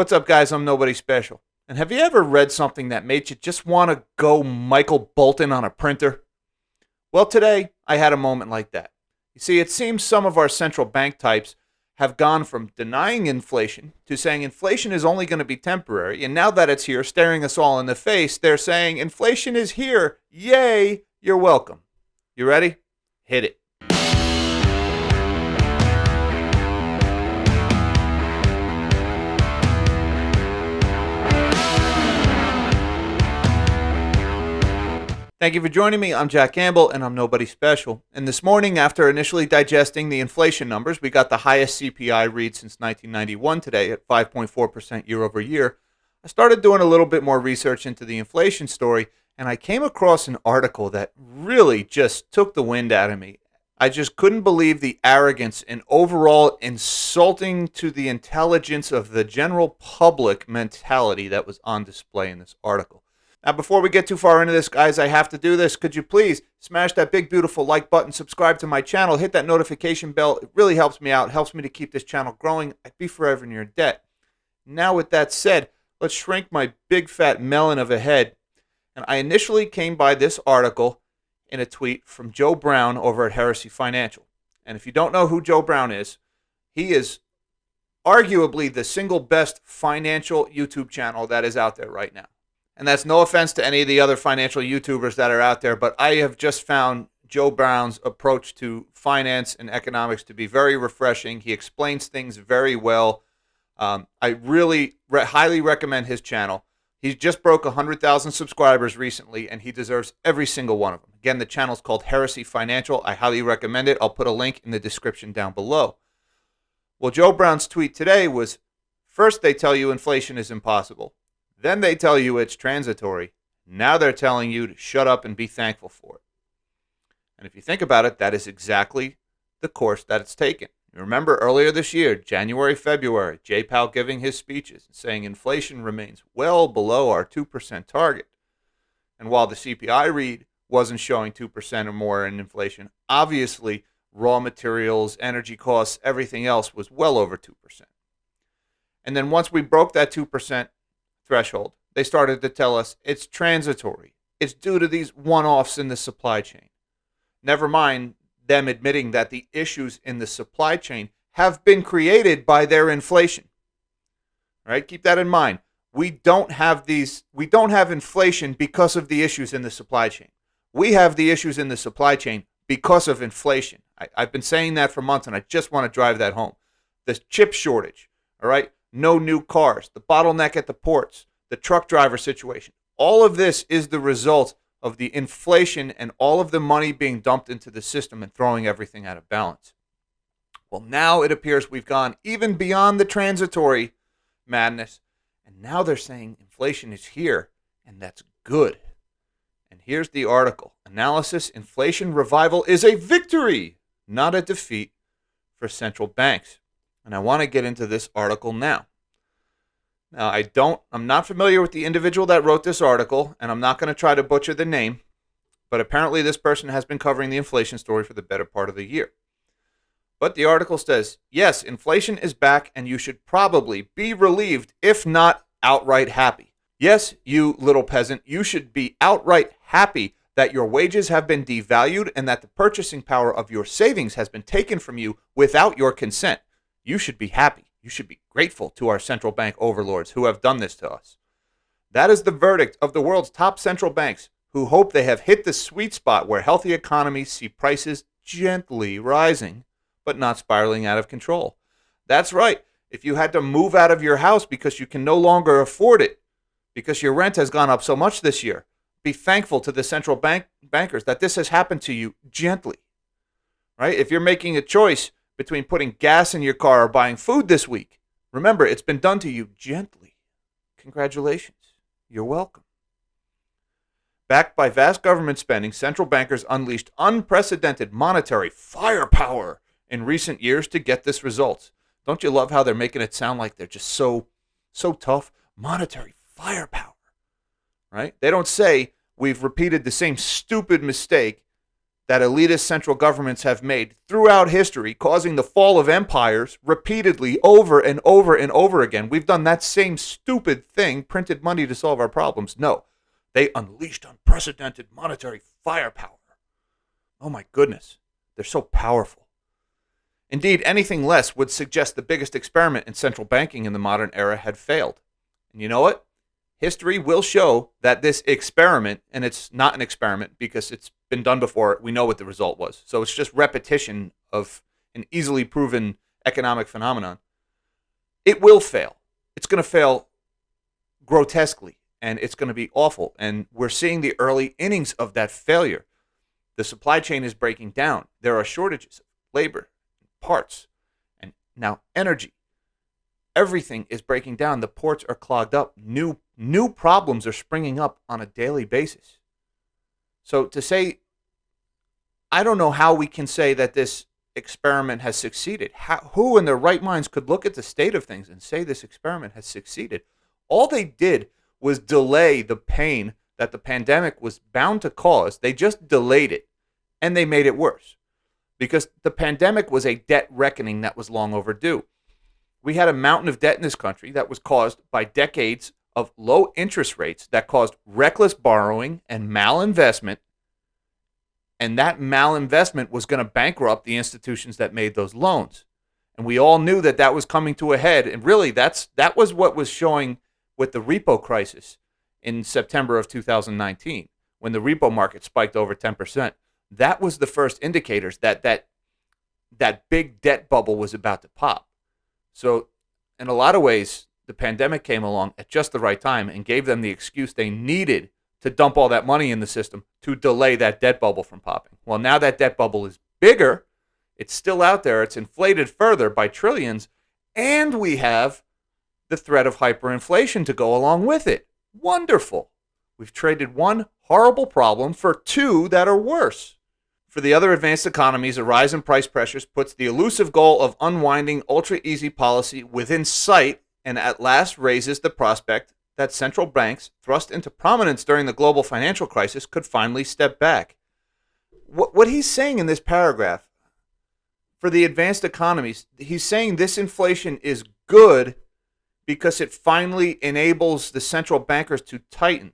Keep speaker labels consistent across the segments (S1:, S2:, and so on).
S1: What's up, guys? I'm Nobody Special. And have you ever read something that made you just want to go Michael Bolton on a printer? Well, today I had a moment like that. You see, it seems some of our central bank types have gone from denying inflation to saying inflation is only going to be temporary. And now that it's here, staring us all in the face, they're saying inflation is here. Yay, you're welcome. You ready? Hit it. Thank you for joining me. I'm Jack Campbell, and I'm Nobody Special. And this morning, after initially digesting the inflation numbers, we got the highest CPI read since 1991 today at 5.4% year over year. I started doing a little bit more research into the inflation story, and I came across an article that really just took the wind out of me. I just couldn't believe the arrogance and overall insulting to the intelligence of the general public mentality that was on display in this article. Now, before we get too far into this, guys, I have to do this. Could you please smash that big, beautiful like button, subscribe to my channel, hit that notification bell. It really helps me out. It helps me to keep this channel growing. I'd be forever in your debt. Now, with that said, let's shrink my big, fat melon of a head. And I initially came by this article in a tweet from Joe Brown over at Heresy Financial. And if you don't know who Joe Brown is, he is arguably the single best financial YouTube channel that is out there right now. And that's no offense to any of the other financial YouTubers that are out there, but I have just found Joe Brown's approach to finance and economics to be very refreshing. He explains things very well. I really highly recommend his channel. He just broke 100,000 subscribers recently, and he deserves every single one of them. Again, the channel is called Heresy Financial. I highly recommend it. I'll put a link in the description down below. Well, Joe Brown's tweet today was, first they tell you inflation is impossible. Then they tell you it's transitory. Now they're telling you to shut up and be thankful for it. And if you think about it, that is exactly the course that it's taken. You remember earlier this year, January, February, Jay Powell giving his speeches and saying inflation remains well below our 2% target. And while the CPI read wasn't showing 2% or more in inflation, obviously raw materials, energy costs, everything else was well over 2%. And then once we broke that 2% threshold, they started to tell us it's transitory. It's due to these one-offs in the supply chain. Never mind them admitting that the issues in the supply chain have been created by their inflation. All right? Keep that in mind. We don't have inflation because of the issues in the supply chain. We have the issues in the supply chain because of inflation. I've been saying that for months, and I just want to drive that home. The chip shortage, all right? No new cars, the bottleneck at the ports, the truck driver situation. All of this is the result of the inflation and all of the money being dumped into the system and throwing everything out of balance. Well, now it appears we've gone even beyond the transitory madness, and now they're saying inflation is here, and that's good. And here's the article. Analysis: Inflation revival is a victory, not a defeat for central banks. And I want to get into this article now. Now, I'm not familiar with the individual that wrote this article, and I'm not going to try to butcher the name, but apparently this person has been covering the inflation story for the better part of the year. But the article says, yes, inflation is back, and you should probably be relieved, if not outright happy. Yes, you little peasant, you should be outright happy that your wages have been devalued and that the purchasing power of your savings has been taken from you without your consent. You should be happy. You should be grateful to our central bank overlords who have done this to us. That is the verdict of the world's top central banks, who hope they have hit the sweet spot where healthy economies see prices gently rising, but not spiraling out of control. That's right. If you had to move out of your house because you can no longer afford it, because your rent has gone up so much this year, be thankful to the central bankers that this has happened to you gently. Right? If you're making a choice between putting gas in your car or buying food this week, remember, it's been done to you gently. Congratulations. You're welcome. Backed by vast government spending, central bankers unleashed unprecedented monetary firepower in recent years to get this result. Don't you love how they're making it sound like they're just so tough? Monetary firepower, right? They don't say we've repeated the same stupid mistake that elitist central governments have made throughout history, causing the fall of empires repeatedly over and over and over again. We've done that same stupid thing, printed money to solve our problems. No, they unleashed unprecedented monetary firepower. Oh my goodness, they're so powerful. Indeed, anything less would suggest the biggest experiment in central banking in the modern era had failed. And you know what? History will show that this experiment, and it's not an experiment because it's been done before, we know what the result was. So it's just repetition of an easily proven economic phenomenon. It will fail. It's going to fail grotesquely, and it's going to be awful. And we're seeing the early innings of that failure. The supply chain is breaking down. There are shortages of labor, parts, and now energy. Everything is breaking down. The ports are clogged up. New problems are springing up on a daily basis. So to say, I don't know how we can say that this experiment has succeeded. Who in their right minds could look at the state of things and say this experiment has succeeded? All they did was delay the pain that the pandemic was bound to cause. They just delayed it, and they made it worse. Because the pandemic was a debt reckoning that was long overdue. We had a mountain of debt in this country that was caused by decades of low interest rates that caused reckless borrowing and malinvestment. And that malinvestment was going to bankrupt the institutions that made those loans. And we all knew that that was coming to a head. And really, that was what was showing with the repo crisis in September of 2019, when the repo market spiked over 10%. That was the first indicators that big debt bubble was about to pop. So in a lot of ways, the pandemic came along at just the right time and gave them the excuse they needed to dump all that money in the system to delay that debt bubble from popping. Well, now that debt bubble is bigger. It's still out there. It's inflated further by trillions. And we have the threat of hyperinflation to go along with it. Wonderful. We've traded one horrible problem for two that are worse. For the other advanced economies, a rise in price pressures puts the elusive goal of unwinding ultra-easy policy within sight and at last raises the prospect that central banks, thrust into prominence during the global financial crisis, could finally step back. What he's saying in this paragraph, for the advanced economies, he's saying this inflation is good because it finally enables the central bankers to tighten.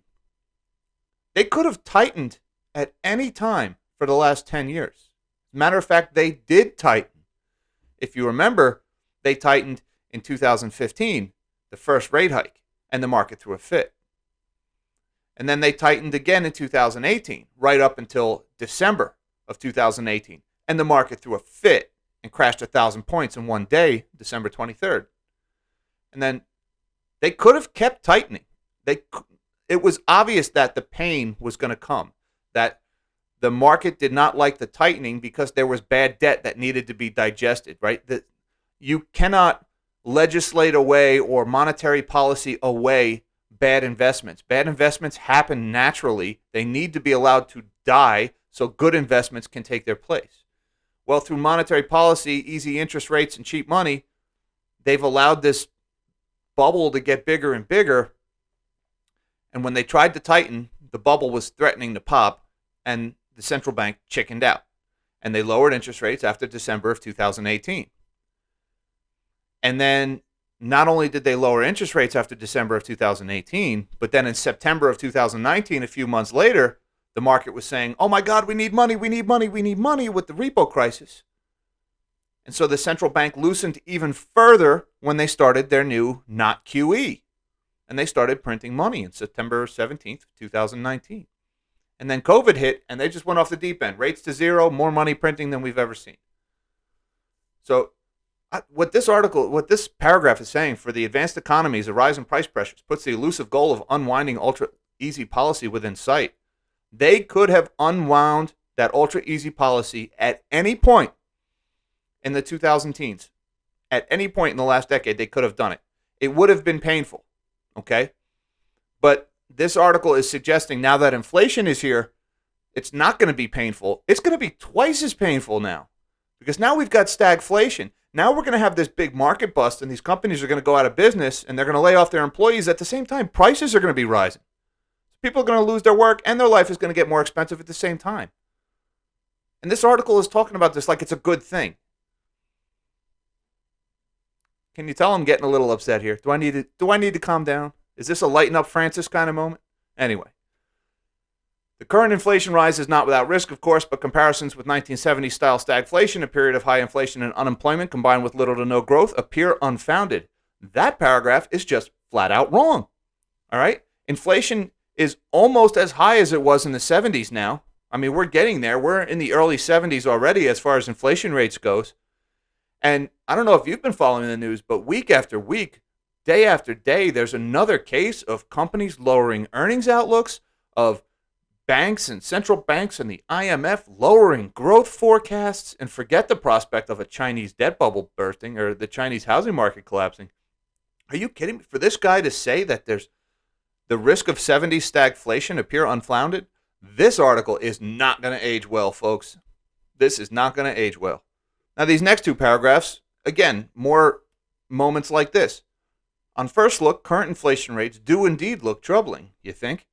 S1: They could have tightened at any time for the last 10 years. Matter of fact, they did tighten. If you remember, they tightened in 2015, the first rate hike, and the market threw a fit. And then they tightened again in 2018, right up until December of 2018, and the market threw a fit and crashed 1,000 points in one day, December 23rd. And then they could have kept tightening. It was obvious that the pain was going to come, that the market did not like the tightening because there was bad debt that needed to be digested, right? That you cannot legislate away or monetary policy away bad investments. Bad investments happen naturally. They need to be allowed to die so good investments can take their place. Well, through monetary policy, easy interest rates, and cheap money, they've allowed this bubble to get bigger and bigger. And when they tried to tighten, the bubble was threatening to pop, and the central bank chickened out. And they lowered interest rates after December of 2018. And then not only did they lower interest rates after December of 2018, but then in September of 2019, a few months later, the market was saying, oh my God, we need money, we need money, we need money with the repo crisis. And so the central bank loosened even further when they started their new not QE. And they started printing money in September 17th, 2019. And then COVID hit, and they just went off the deep end. Rates to zero, more money printing than we've ever seen. So what this paragraph is saying, for the advanced economies, a rise in price pressures puts the elusive goal of unwinding ultra-easy policy within sight. They could have unwound that ultra-easy policy at any point in the 2010s. At any point in the last decade, they could have done it. It would have been painful, okay? But this article is suggesting now that inflation is here, it's not going to be painful. It's going to be twice as painful now, because now we've got stagflation. Now we're going to have this big market bust, and these companies are going to go out of business, and they're going to lay off their employees. At the same time, prices are going to be rising. People are going to lose their work, and their life is going to get more expensive at the same time. And this article is talking about this like it's a good thing. Can you tell I'm getting a little upset here? Do I need to calm down? Is this a lighten up Francis kind of moment? Anyway. The current inflation rise is not without risk, of course, but comparisons with 1970s-style stagflation, a period of high inflation and unemployment combined with little to no growth, appear unfounded. That paragraph is just flat out wrong. All right? Inflation is almost as high as it was in the 70s now. I mean, we're getting there. We're in the early 70s already as far as inflation rates goes. And I don't know if you've been following the news, but week after week, day after day, there's another case of companies lowering earnings outlooks, of banks and central banks and the IMF lowering growth forecasts, and forget the prospect of a Chinese debt bubble bursting or the Chinese housing market collapsing. Are you kidding me? For this guy to say that there's the risk of 70s stagflation appear unfounded, this article is not going to age well, folks. This is not going to age well. Now, these next two paragraphs, again, more moments like this. On first look, current inflation rates do indeed look troubling, you think?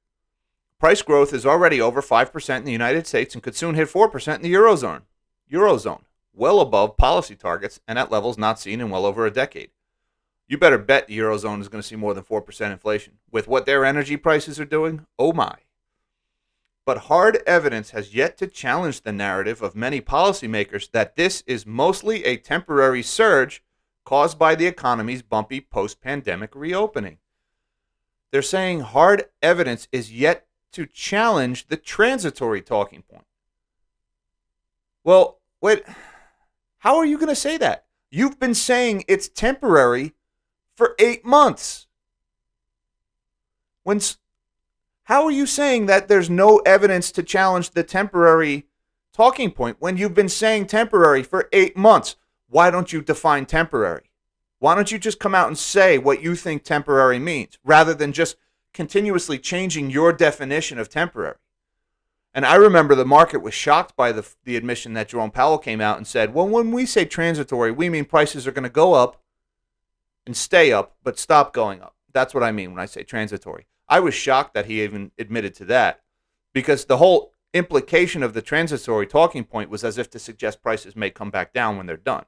S1: Price growth is already over 5% in the United States and could soon hit 4% in the Eurozone, well above policy targets and at levels not seen in well over a decade. You better bet the Eurozone is going to see more than 4% inflation. With what their energy prices are doing, oh my. But hard evidence has yet to challenge the narrative of many policymakers that this is mostly a temporary surge caused by the economy's bumpy post-pandemic reopening. They're saying hard evidence is yet to challenge the transitory talking point. Well, wait, how are you going to say that? You've been saying it's temporary for 8 months. How are you saying that there's no evidence to challenge the temporary talking point when you've been saying temporary for 8 months? Why don't you define temporary? Why don't you just come out and say what you think temporary means rather than just continuously changing your definition of temporary? And I remember the market was shocked by the admission that Jerome Powell came out and said, well, when we say transitory, we mean prices are going to go up and stay up, but stop going up. That's what I mean when I say transitory. I was shocked that he even admitted to that, because the whole implication of the transitory talking point was as if to suggest prices may come back down when they're done.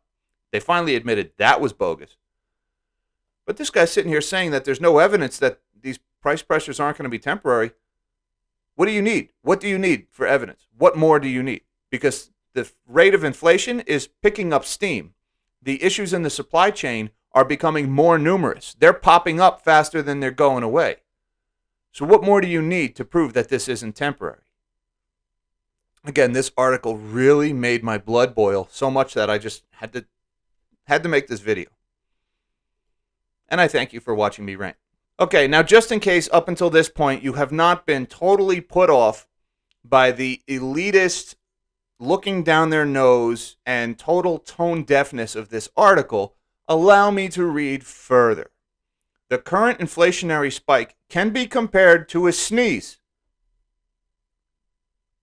S1: They finally admitted that was bogus. But this guy's sitting here saying that there's no evidence that these price pressures aren't going to be temporary. What do you need? What do you need for evidence? What more do you need? Because the rate of inflation is picking up steam. The issues in the supply chain are becoming more numerous. They're popping up faster than they're going away. So what more do you need to prove that this isn't temporary? Again, this article really made my blood boil so much that I just had to make this video. And I thank you for watching me rant. Okay, now just in case up until this point you have not been totally put off by the elitist looking down their nose and total tone deafness of this article, allow me to read further. The current inflationary spike can be compared to a sneeze.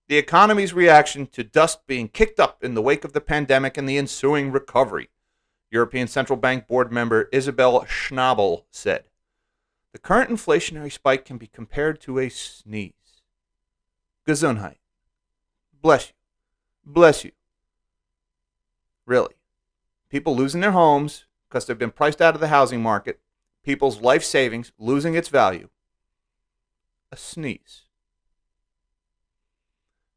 S1: The economy's reaction to dust being kicked up in the wake of the pandemic and the ensuing recovery, European Central Bank board member Isabel Schnabel said. The current inflationary spike can be compared to a sneeze. Gesundheit. Bless you. Bless you. Really. People losing their homes because they've been priced out of the housing market. People's life savings losing its value. A sneeze.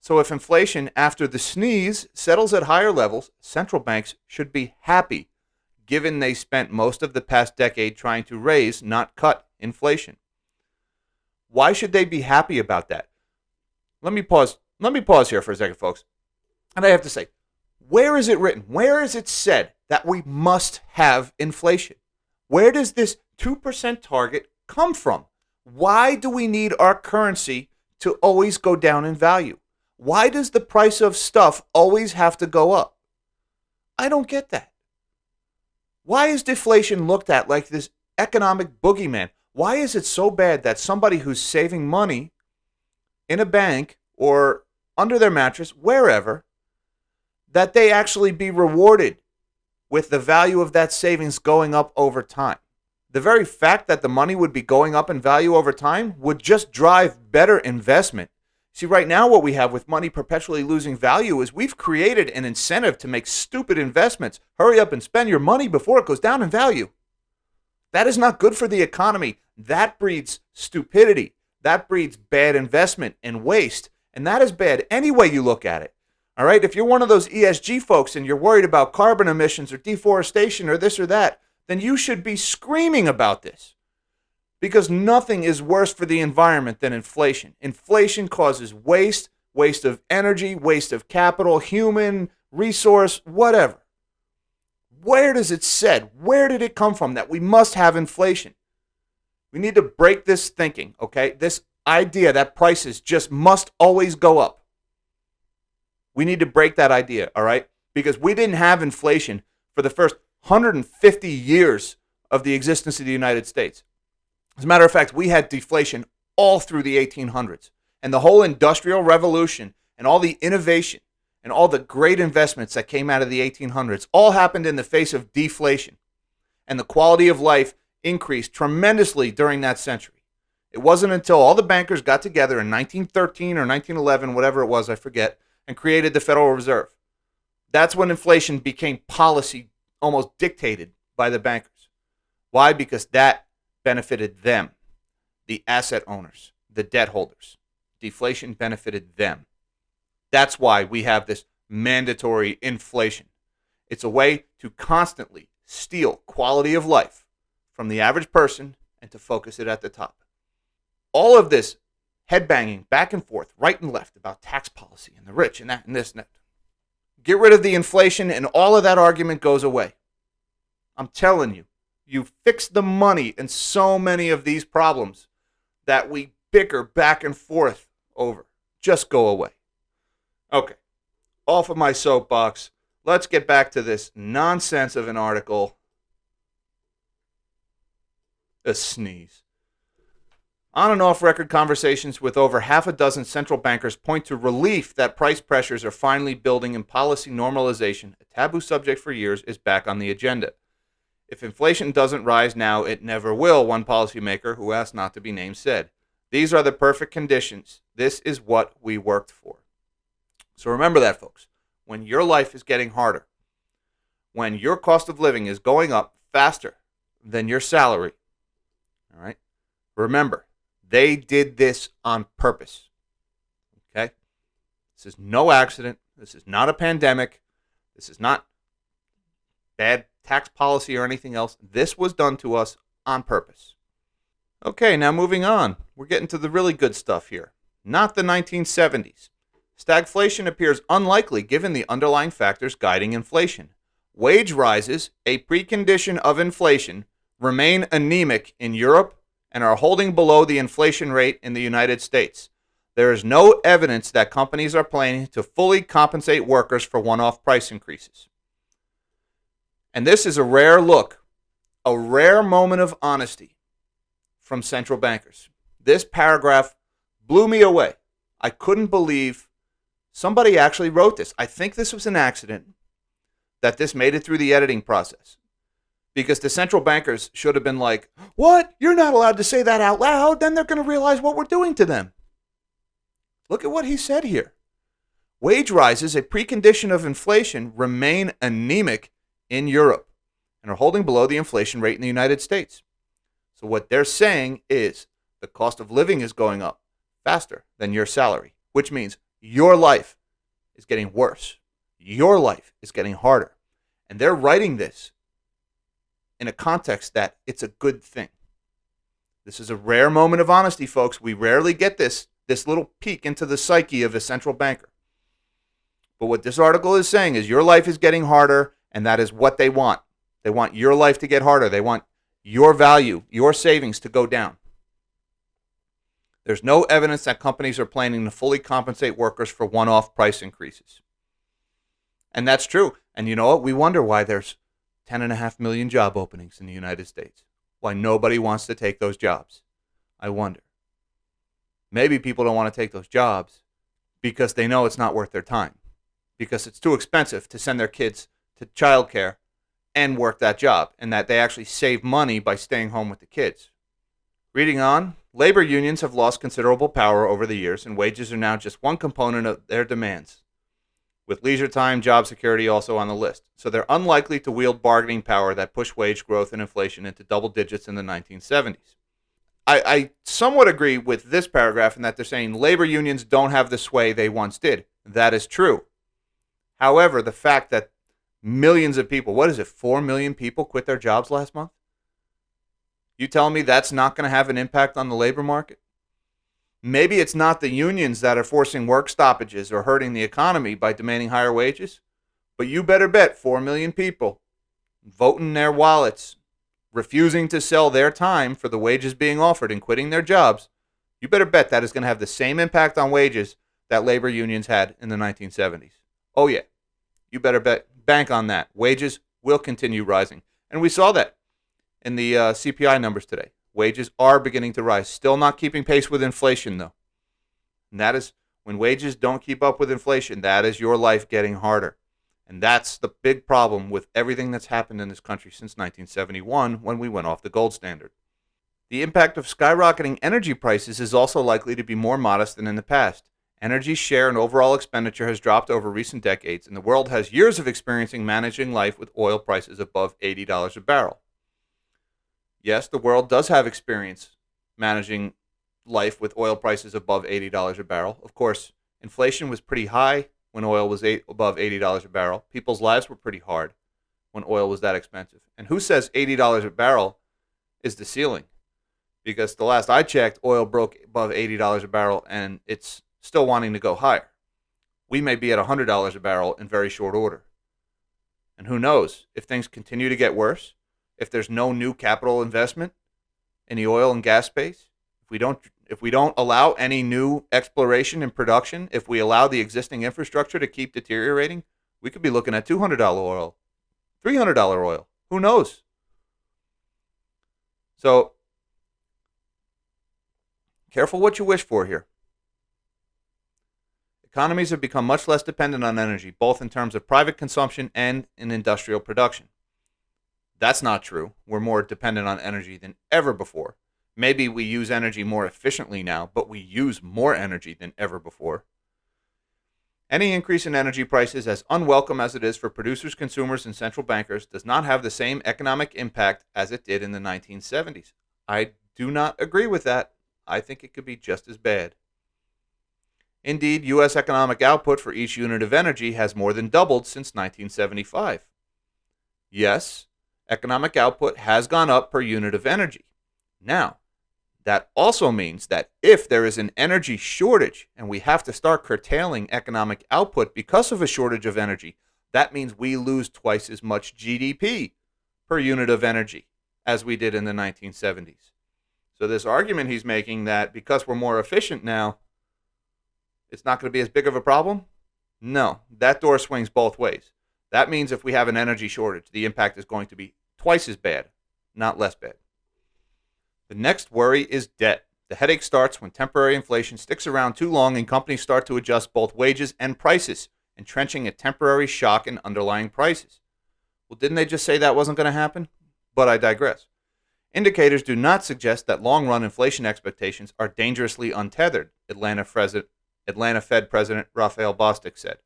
S1: So if inflation after the sneeze settles at higher levels, central banks should be happy, given they spent most of the past decade trying to raise, not cut, inflation. Why should they be happy about that? Let me pause here for a second, folks. And I have to say, where is it written? Where is it said that we must have inflation? Where does this 2% target come from? Why do we need our currency to always go down in value? Why does the price of stuff always have to go up? I don't get that. Why is deflation looked at like this economic boogeyman? Why is it so bad that somebody who's saving money in a bank or under their mattress, wherever, that they actually be rewarded with the value of that savings going up over time? The very fact that the money would be going up in value over time would just drive better investment. See, right now what we have with money perpetually losing value is we've created an incentive to make stupid investments. Hurry up and spend your money before it goes down in value. That is not good for the economy. That breeds stupidity. That breeds bad investment and waste. And that is bad any way you look at it. All right? If you're one of those ESG folks and you're worried about carbon emissions or deforestation or this or that, then you should be screaming about this. Because nothing is worse for the environment than inflation. Inflation causes waste, waste of energy, waste of capital, human, resource, whatever. Where does it said? Where did it come from that we must have inflation? We need to break this thinking, okay? This idea that prices just must always go up. We need to break that idea, all right? Because we didn't have inflation for the first 150 years of the existence of the United States. As a matter of fact, we had deflation all through the 1800s. And the whole Industrial Revolution and all the innovation and all the great investments that came out of the 1800s all happened in the face of deflation. And the quality of life increased tremendously during that century. It wasn't until all the bankers got together in 1913 or 1911, whatever it was, I forget, and created the Federal Reserve. That's when inflation became policy almost dictated by the bankers. Why? Because that benefited them, the asset owners, the debt holders. Deflation benefited them. That's why we have this mandatory inflation. It's a way to constantly steal quality of life from the average person and to focus it at the top. All of this headbanging back and forth, right and left, about tax policy and the rich and that and this and that. Get rid of the inflation and all of that argument goes away. I'm telling you, you fix the money in so many of these problems that we bicker back and forth over. Just go away. Okay, off of my soapbox. Let's get back to this nonsense of an article. A sneeze. On and off record conversations with over half a dozen central bankers point to relief that price pressures are finally building and policy normalization, a taboo subject for years, is back on the agenda. If inflation doesn't rise now, it never will, one policymaker who asked not to be named said. These are the perfect conditions. This is what we worked for. So remember that, folks. When your life is getting harder, when your cost of living is going up faster than your salary, all right, remember, they did this on purpose. Okay? This is no accident. This is not a pandemic. This is not bad tax policy or anything else. This was done to us on purpose. Okay, now moving on. We're getting to the really good stuff here. Not the 1970s. Stagflation appears unlikely given the underlying factors guiding inflation. Wage rises, a precondition of inflation, remain anemic in Europe and are holding below the inflation rate in the United States. There is no evidence that companies are planning to fully compensate workers for one-off price increases. And this is a rare look, a rare moment of honesty from central bankers. This paragraph blew me away. I couldn't believe somebody actually wrote this. I think this was an accident that this made it through the editing process. Because the central bankers should have been like, what? You're not allowed to say that out loud. Then they're going to realize what we're doing to them. Look at what he said here. Wage rises, a precondition of inflation, remain anemic in Europe and are holding below the inflation rate in the United States. So what they're saying is the cost of living is going up faster than your salary, which means your life is getting worse. Your life is getting harder. And they're writing this in a context that it's a good thing. This is a rare moment of honesty, folks. We rarely get this little peek into the psyche of a central banker. But what this article is saying is your life is getting harder, and that is what they want. They want your life to get harder. They want your value, your savings to go down. There's no evidence that companies are planning to fully compensate workers for one-off price increases. And that's true. And you know what? We wonder why there's 10.5 million job openings in the United States. Why nobody wants to take those jobs. I wonder. Maybe people don't want to take those jobs because they know it's not worth their time. Because it's too expensive to send their kids to childcare and work that job. And that they actually save money by staying home with the kids. Reading on, Labor unions have lost considerable power over the years, and wages are now just one component of their demands, with leisure time, job security also on the list. So they're unlikely to wield bargaining power that pushed wage growth and inflation into double digits in the 1970s. I somewhat agree with this paragraph in that they're saying labor unions don't have the sway they once did. That is true. However, the fact that millions of people, 4 million people quit their jobs last month? You telling me that's not going to have an impact on the labor market? Maybe it's not the unions that are forcing work stoppages or hurting the economy by demanding higher wages, but you better bet 4 million people voting their wallets, refusing to sell their time for the wages being offered and quitting their jobs. You better bet that is going to have the same impact on wages that labor unions had in the 1970s. Oh yeah, you better bank on that. Wages will continue rising. And we saw that in the CPI numbers today. Wages are beginning to rise. Still not keeping pace with inflation, though. And that is when wages don't keep up with inflation, that is your life getting harder. And that's the big problem with everything that's happened in this country since 1971 when we went off the gold standard. The impact of skyrocketing energy prices is also likely to be more modest than in the past. Energy's share in overall expenditure has dropped over recent decades, and the world has years of experiencing managing life with oil prices above $80 a barrel. Yes, the world does have experience managing life with oil prices above $80 a barrel. Of course, inflation was pretty high when oil was above $80 a barrel. People's lives were pretty hard when oil was that expensive. And who says $80 a barrel is the ceiling? Because the last I checked, oil broke above $80 a barrel, and it's still wanting to go higher. We may be at $100 a barrel in very short order. And who knows, if things continue to get worse, if there's no new capital investment in the oil and gas space, if we don't allow any new exploration and production, if we allow the existing infrastructure to keep deteriorating, we could be looking at $200 oil, $300 oil. Who knows? So, careful what you wish for here. Economies have become much less dependent on energy, both in terms of private consumption and in industrial production. That's not true. We're more dependent on energy than ever before. Maybe we use energy more efficiently now, but we use more energy than ever before. Any increase in energy prices, as unwelcome as it is for producers, consumers, and central bankers, does not have the same economic impact as it did in the 1970s. I do not agree with that. I think it could be just as bad. Indeed, U.S. economic output for each unit of energy has more than doubled since 1975. Yes, economic output has gone up per unit of energy. Now, that also means that if there is an energy shortage and we have to start curtailing economic output because of a shortage of energy, that means we lose twice as much GDP per unit of energy as we did in the 1970s. So this argument he's making that because we're more efficient now, it's not going to be as big of a problem? No, that door swings both ways. That means if we have an energy shortage, the impact is going to be twice as bad, not less bad. The next worry is debt. The headache starts when temporary inflation sticks around too long and companies start to adjust both wages and prices, entrenching a temporary shock in underlying prices. Well, didn't they just say that wasn't going to happen? But I digress. Indicators do not suggest that long-run inflation expectations are dangerously untethered, Atlanta Fed President Raphael Bostic said.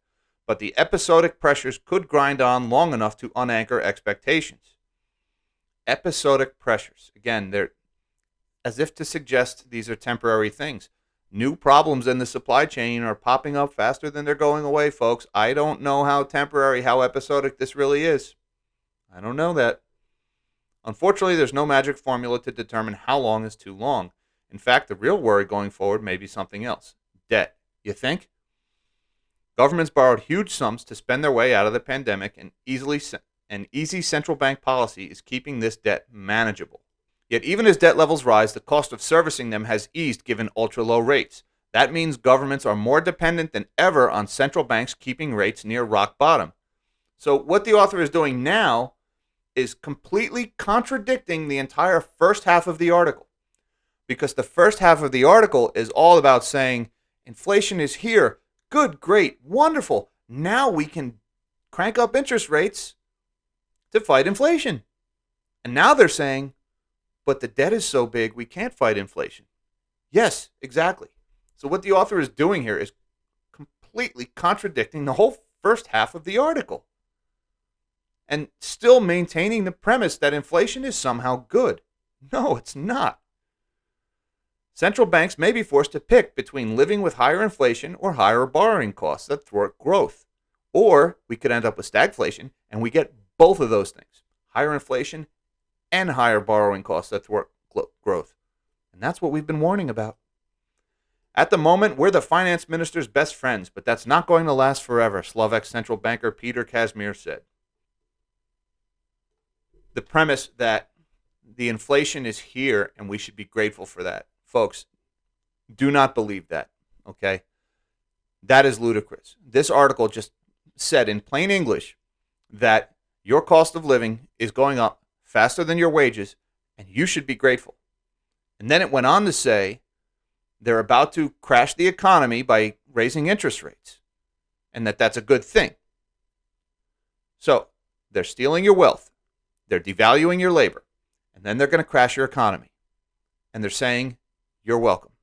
S1: But the episodic pressures could grind on long enough to unanchor expectations. Episodic pressures. Again, they're as if to suggest these are temporary things. New problems in the supply chain are popping up faster than they're going away, folks. I don't know how temporary, how episodic this really is. I don't know that. Unfortunately, there's no magic formula to determine how long is too long. In fact, the real worry going forward may be something else. Debt. You think? Governments borrowed huge sums to spend their way out of the pandemic, and easy central bank policy is keeping this debt manageable. Yet even as debt levels rise, the cost of servicing them has eased given ultra-low rates. That means governments are more dependent than ever on central banks keeping rates near rock bottom. So what the author is doing now is completely contradicting the entire first half of the article. Because the first half of the article is all about saying, inflation is here. Good, great, wonderful. Now we can crank up interest rates to fight inflation. And now they're saying, but the debt is so big we can't fight inflation. Yes, exactly. So what the author is doing here is completely contradicting the whole first half of the article and still maintaining the premise that inflation is somehow good. No, it's not. Central banks may be forced to pick between living with higher inflation or higher borrowing costs that thwart growth. Or we could end up with stagflation and we get both of those things, higher inflation and higher borrowing costs that thwart growth. And that's what we've been warning about. At the moment, we're the finance minister's best friends, but that's not going to last forever, Slovak central banker Peter Kazimir said. The premise that the inflation is here and we should be grateful for that. Folks, do not believe that, okay? That is ludicrous. This article just said in plain English that your cost of living is going up faster than your wages and you should be grateful. And then it went on to say they're about to crash the economy by raising interest rates and that's a good thing. So they're stealing your wealth. They're devaluing your labor. And then they're going to crash your economy. And they're saying, you're welcome.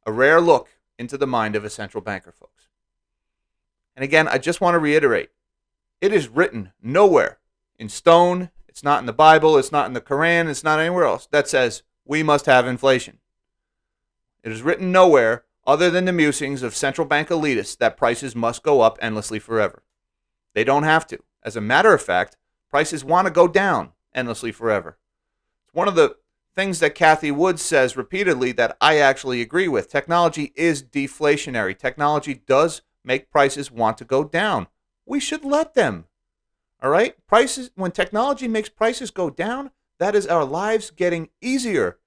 S1: A rare look into the mind of a central banker, folks. And again, I just want to reiterate, it is written nowhere in stone, it's not in the Bible, it's not in the Quran, it's not anywhere else that says we must have inflation. It is written nowhere other than the musings of central bank elitists that prices must go up endlessly forever. They don't have to. As a matter of fact, prices want to go down endlessly forever. It's one of the things that Kathy Wood says repeatedly that I actually agree with. Technology is deflationary. Technology does make prices want to go down. We should let them. All right? Prices, when technology makes prices go down, that is our lives getting easier.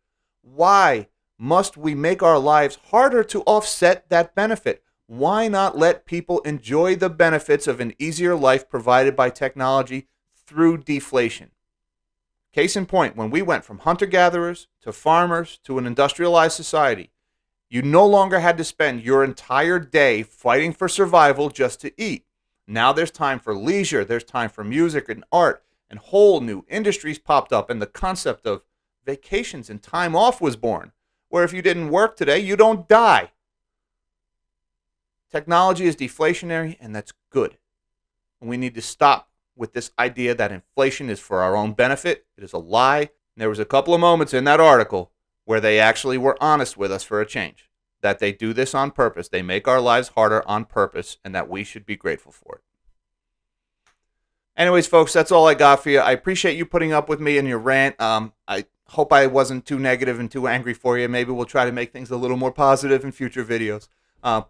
S1: Why must we make our lives harder to offset that benefit? Why not let people enjoy the benefits of an easier life provided by technology through deflation? Case in point, when we went from hunter-gatherers to farmers to an industrialized society, you no longer had to spend your entire day fighting for survival just to eat. Now there's time for leisure, there's time for music and art, and whole new industries popped up, and the concept of vacations and time off was born, where if you didn't work today, you don't die. Technology is deflationary, and that's good. And we need to stop with this idea that inflation is for our own benefit. It is a lie. And there was a couple of moments in that article where they actually were honest with us for a change, that they do this on purpose. They make our lives harder on purpose, and that we should be grateful for it. Anyways, folks, that's all I got for you. I appreciate you putting up with me in your rant. I hope I wasn't too negative and too angry for you. Maybe we'll try to make things a little more positive in future videos.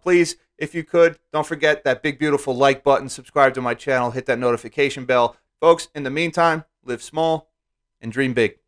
S1: Please, if you could, don't forget that big, beautiful like button, subscribe to my channel, hit that notification bell. Folks, in the meantime, live small and dream big.